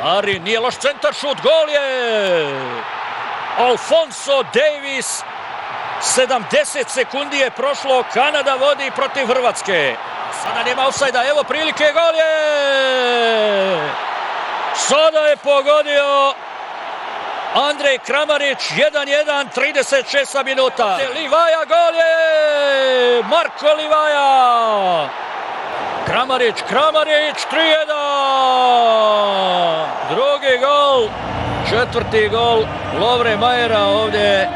Ari, nije loš centar šut, gol je! Alfonso Davies, 70 sekundi je prošlo, Kanada vodi protiv Hrvatske. Sada nema ofsajda, evo prilike, gol je! Sada je pogodio Andrej Kramarić, 1-1, 36 minuta. Livaja, gol je! Marko Livaja! Kramarić, 3-1! Drugi gol, četvrti gol Lovre Majera ovdje.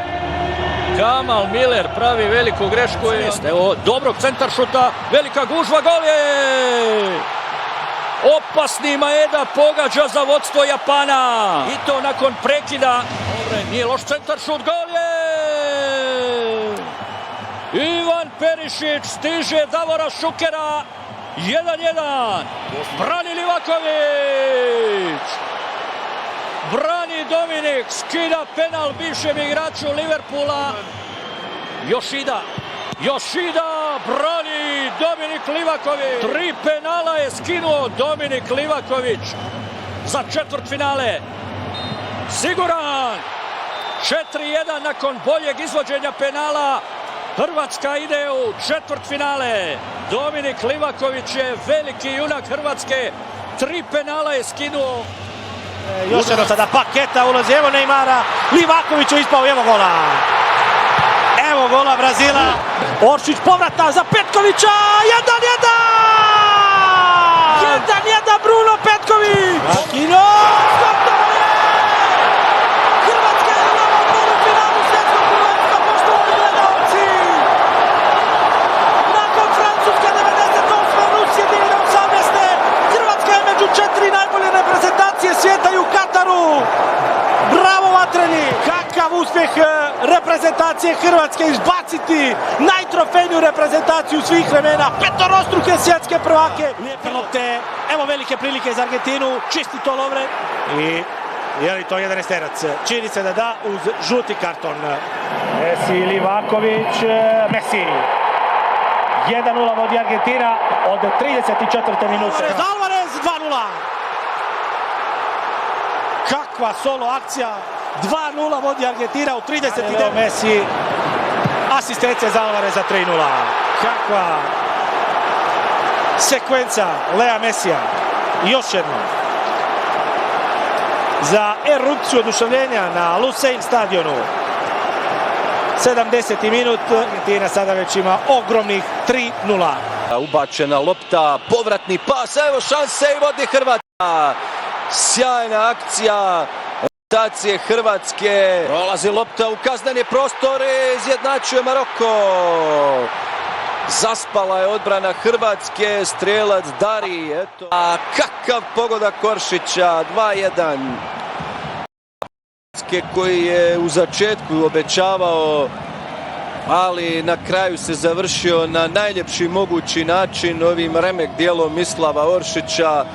Kamal Miller pravi veliku grešku. Evo dobrog centar šuta, velika gužva, gol je! Opasni Maeda pogađa za vodstvo Japana. I to nakon prekida. Dobre, nije loš centar šut, gol je! Ivan Perišić stiže Davora Šukera. 1-1. Brani Livaković. Brani Dominik. Skida penal bivšem igraču Liverpoola. Yoshida brani Dominik Livaković. 3 penala je skinuo Dominik Livaković za četvrtfinale. Siguran. 4-1 nakon boljeg izvođenja penala. Hrvatska ide u četvrtfinale. Dominik Livaković je veliki junak Hrvatske. 3 penala je skinuo. Još jedno sada paketa ulazi, evo Neymara. Livaković je ispao, evo gola. Evo gola Brazila. Oršić povratna za Petkovića. 1-1! 1-1 Bruno Petković. Kino! Hrvatska je na polufinalu svjetskog prvenstva, poštovani gledalci. Nakon Francuske 98. Rusije 2018. Hrvatska je među 4 najbolje reprezentacije svijeta i u Kataru. Bravo vatreni! Kakav uspjeh reprezentacije Hrvatske, izbaciti najtrofejniju reprezentaciju svih vremena, petorostruke svjetske prvake. Lijepe lopte, evo velike prilike za Argentinu, čisti to Lovre. I je li to 11-terac? Čini se da uz žuti karton. Messi, Livaković, Messi. 1-0 vodi Argentina od 34. minute. Alvarez 2-0. Kakva solo akcija. 2-0 vodi Argentina u 39. Messi. Asistencija za Alvareza 3-0. Kakva sekvenca Lea Messija. I još jedno. Za erupciju oduševljenja na Lusail stadionu. 70. minut. Argentina sada već ima ogromnih 3-0. Ubačena lopta, povratni pas, evo šanse i vodi Hrvatska. Sjajna akcija. Reprezentacije Hrvatske. Prolazi lopta u kazneni prostor i izjednačuje Maroko. Zaspala je odbrana Hrvatske, strijelac Dari. Eto. A kakav pogodak Oršića, 2-1. Koji je u začetku obećavao, ali na kraju se završio na najljepši mogući način ovim remek dijelom Mislava Oršića.